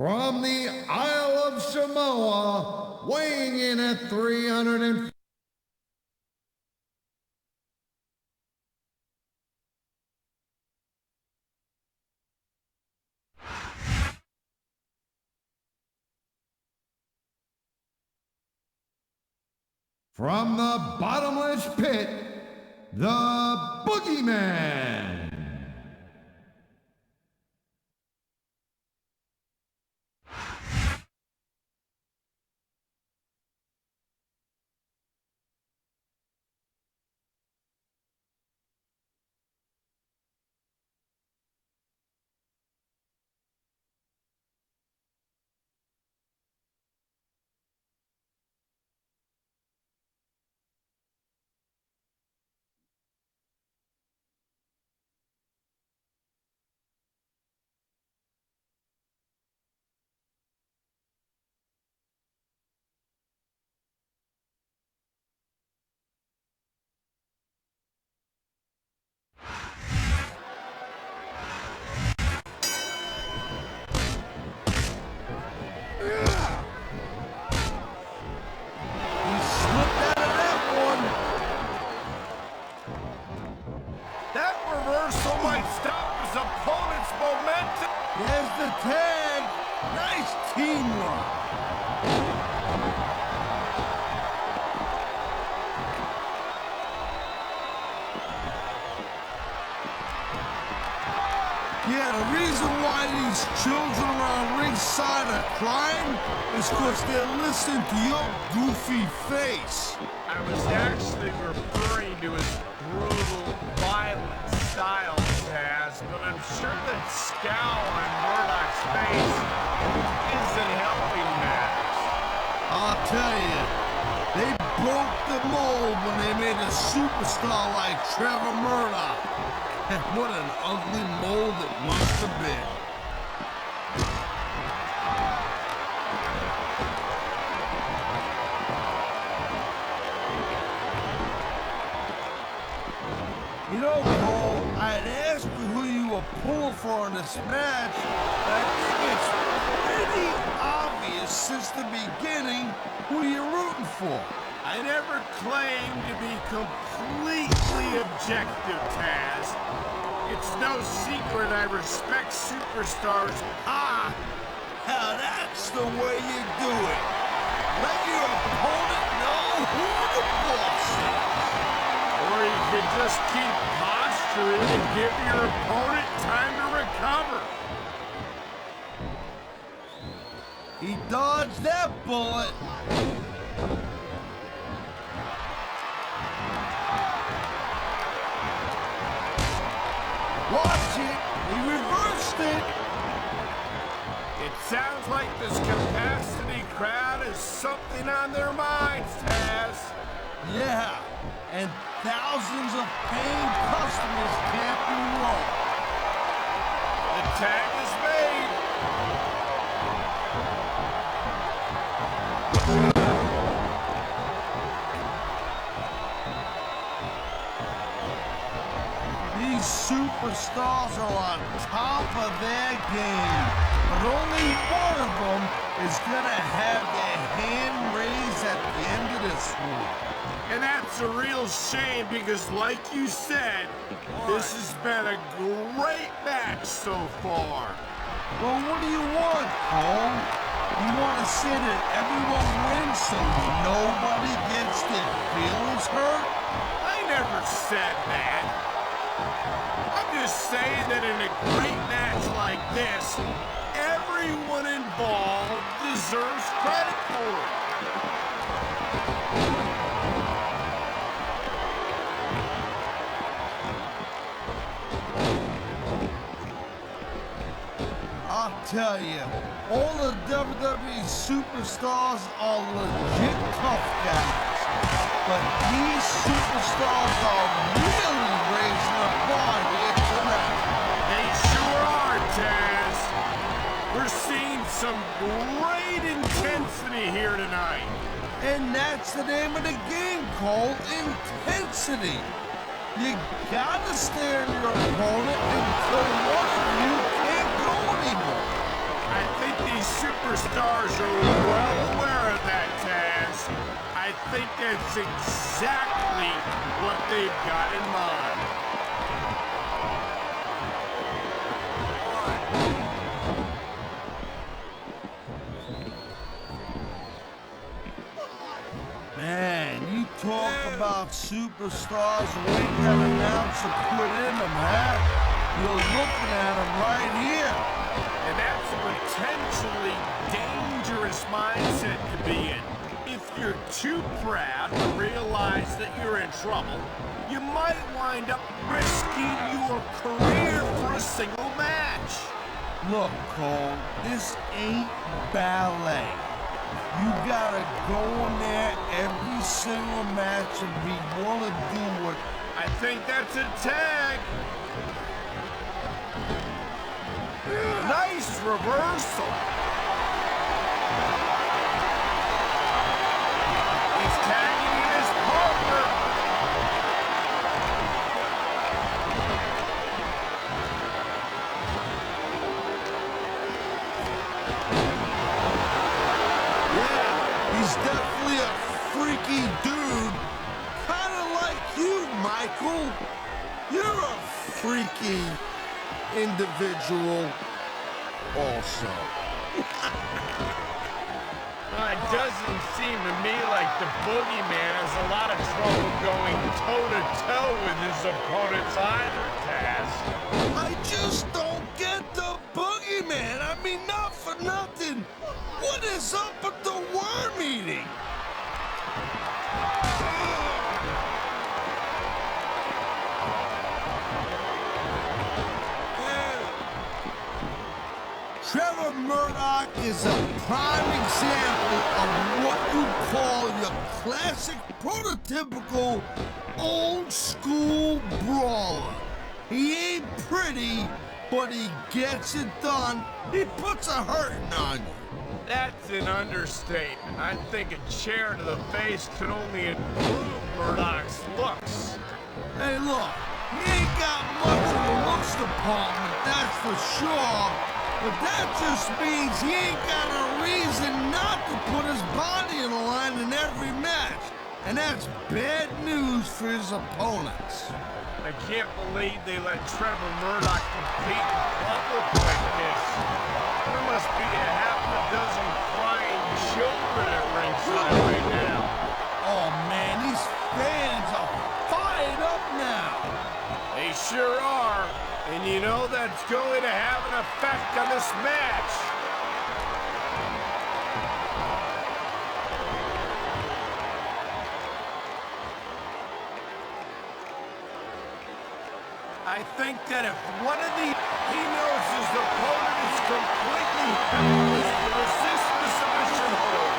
From the Isle of Samoa, weighing in at 300. From the bottomless pit, the Boogeyman. There's the tag. Nice teamwork. Yeah, the reason why these children around ringside are crying is because they're listening to your goofy face. I was actually referring to his brutal, violent style, Taz, but I'm sure that scowl on Murdoch's face isn't helping matters. I'll tell you, they broke the mold when they made a superstar like Trevor Murdoch. And what an ugly mold it must have been. You know, Cole, I'd ask you who you were pulling for in this match, but I think it's pretty obvious since the beginning who you're rooting for. I never claimed to be completely objective, Taz. It's no secret I respect superstars. Ah, now that's the way you do it. Let your opponent know who the boss is. Or you can just keep posturing and give your opponent time to recover. He dodged that bullet. Watch it! He reversed it! It sounds like this capacity crowd has something on their minds, Taz. Yeah, and thousands of paying customers can't be wrong. The tag is made. These superstars are on top of their game, but only one of them is gonna have their hand raised at the end of this one. And that's a real shame because, like you said, this has been a great match so far. Well, what do you want, Cole? You want to say that everyone wins so nobody gets their feelings hurt? I never said that. I'm just saying that in a great match like this, everyone involved deserves credit for it. I'll tell you, all the WWE superstars are legit tough guys, but these superstars are really raising the bar here tonight. They sure are, Taz. We're seeing some great intensity here tonight. And that's the name of the game, Cole, intensity. You gotta stare at your opponent until one of you can't go anymore. I think these superstars are well aware of that, Taz. I think that's exactly what they've got in mind. Man, you talk about superstars who ain't got an ounce of put in them, huh? You're looking at them right here. And that's a potentially dangerous mindset to be in. If you're too proud to realize that you're in trouble, you might wind up risking your career for a single match. Look, Cole, this ain't ballet. You gotta go in there every single match and be willing to do what... I think that's a tag. Nice reversal. He's tagging in his partner. He's definitely a freaky dude. Kinda like you, Michael. You're a freaky individual also. It doesn't seem to me like the boogeyman has a lot of trouble going toe-to-toe with his opponents either, Taz. I just don't get the boogeyman. I mean, not for nothing. What is up with the worm eating? Trevor Murdoch is a prime example of what you call your classic, prototypical, old-school brawler. He ain't pretty, but he gets it done. He puts a hurting on you. That's an understatement. I think a chair to the face could only improve Murdoch's looks. Hey, look, he ain't got much of a looks department, that's for sure. But that just means he ain't got a reason not to put his body on the line in every match. And that's bad news for his opponents. I can't believe they let Trevor Murdoch compete in public like this. There must be a half a dozen crying children at ringside right now. Oh man, these fans are fired up now. They sure are. And you know that's going to have an effect on this match. I think that if one of the... He knows his opponent is completely helpless to resist the submission hold.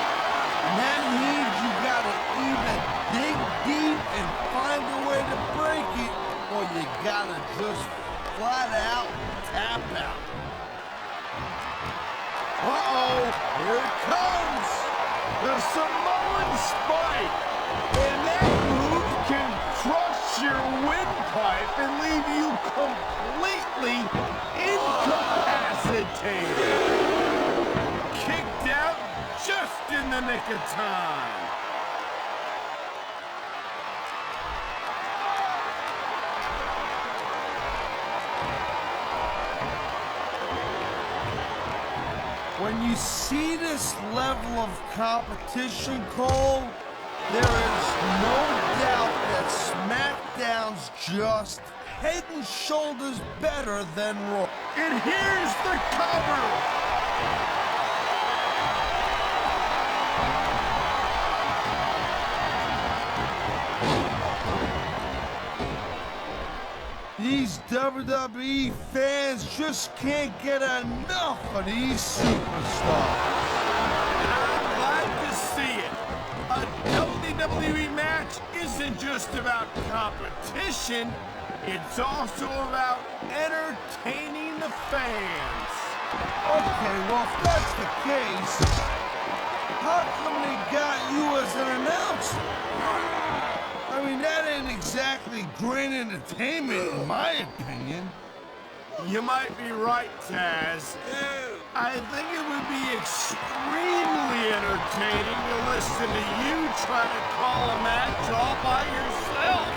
And that means you gotta either dig deep and find a way to break it, or you gotta just flat out tap out. Uh-oh, here it comes. The Samoan Spike. And that move can crush your windpipe and leave you completely incapacitated. Kicked out just in the nick of time. When you see this level of competition, Cole, there is no doubt that SmackDown's just head and shoulders better than Raw. And here's the cover. These WWE fans just can't get enough of these superstars. And I'm glad to see it. A WWE match isn't just about competition, it's also about entertaining the fans. Okay, well, if that's the case, how come they got you as an announcer? I mean, that ain't exactly great entertainment, in my opinion. You might be right, Taz. I think it would be extremely entertaining to listen to you try to call a match all by yourself.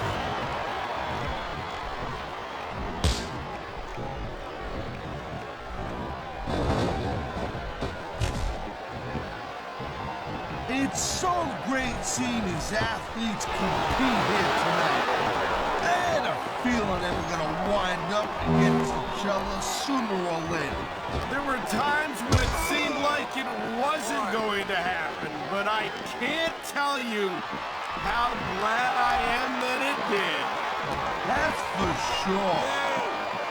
It's so great seeing these athletes compete here tonight. I had a feeling they were gonna wind up against each other sooner or later. There were times when it seemed like it wasn't going to happen, but I can't tell you how glad I am that it did. That's for sure.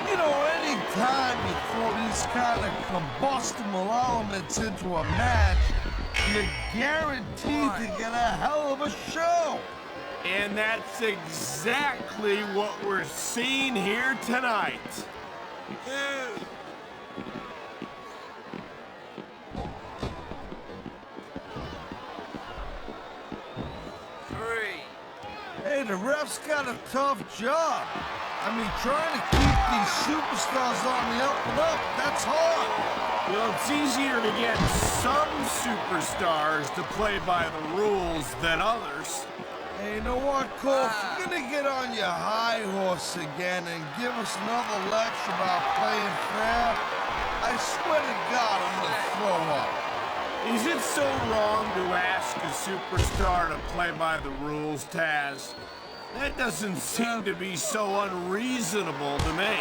You know, anytime you throw these kind of combustible elements into a match, you're guaranteed to get a hell of a show. And that's exactly what we're seeing here tonight. Hey, the ref's got a tough job. I mean, trying to keep these superstars on the up and up, that's hard. Well, it's easier to get some superstars to play by the rules than others. Hey, you know what, Cole? If you're gonna get on your high horse again and give us another lecture about playing fair, I swear to God, I'm gonna throw up. Is it so wrong to ask a superstar to play by the rules, Taz? That doesn't seem to be so unreasonable to me.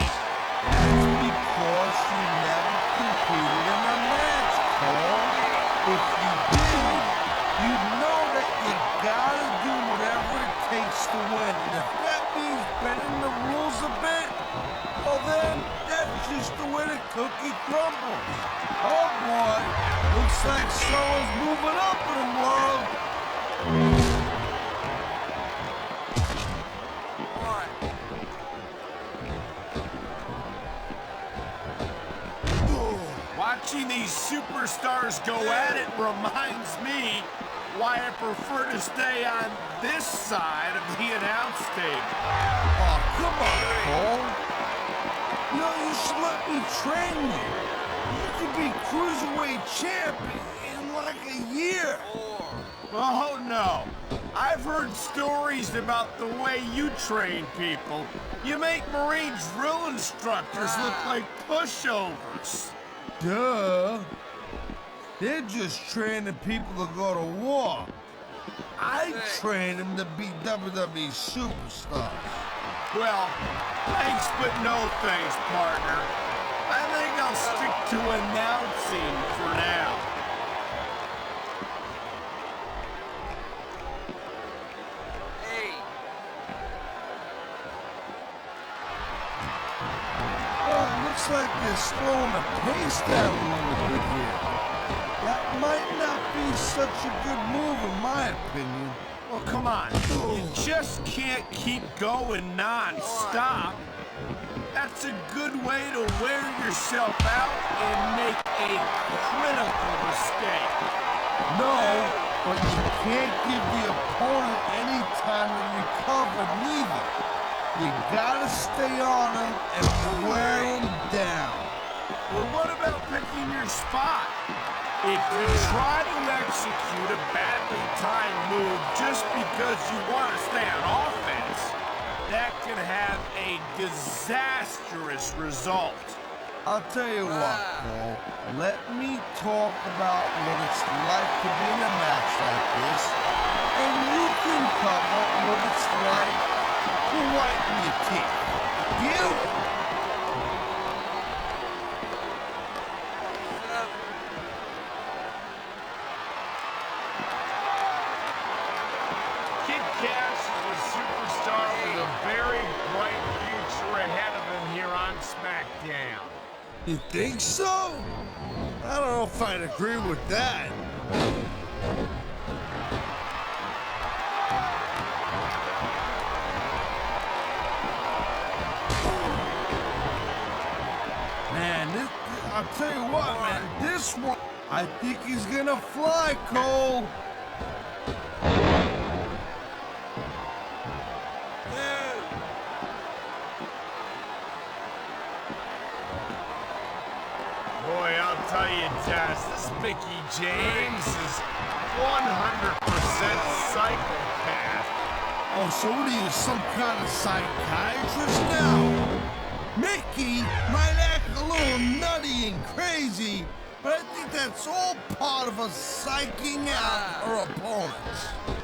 That's because you never competed in a match, Cole. If you did, you'd know that you gotta do whatever it takes to win. And if that means bending the rules a bit, well then, that's just the way the cookie crumbles. Oh boy, looks like someone's moving up in the world. Watching these superstars go at it reminds me why I prefer to stay on this side of the announce table. Oh, come on, Cole. No, you should let me train you. You could be cruiserweight champ in like a year. Oh, no. I've heard stories about the way you train people. You make Marine drill instructors look like pushovers. Duh. They're just training people to go to war. I train them to be WWE superstars. Well, thanks but no thanks, partner. I think I'll stick to announcing for now. Looks like they're slowing the pace down a little bit here. That might not be such a good move in my opinion. Well, come on. You just can't keep going non-stop. That's a good way to wear yourself out and make a critical mistake. No, but you can't give the opponent any time to recover neither. You gotta stay on him and wear him down. Well, what about picking your spot? If you try to execute a badly timed move just because you want to stay on offense, that can have a disastrous result. I'll tell you what, Cole. Let me talk about what it's like to be in a match like this, and you can cover what it's like to whiten your teeth. You? Kid Cash is a superstar with a very bright future ahead of him here on SmackDown. You think so? I don't know if I'd agree with that. Man, I'll tell you what, man, this one, I think he's gonna fly, Cole. Boy, I'll tell you, Tess, this Mickey James is 100% psychopath. Oh, so what are you, some kind of psychiatrist now? Mickey might act a little nutty and crazy, but I think that's all part of us psyching out our opponents.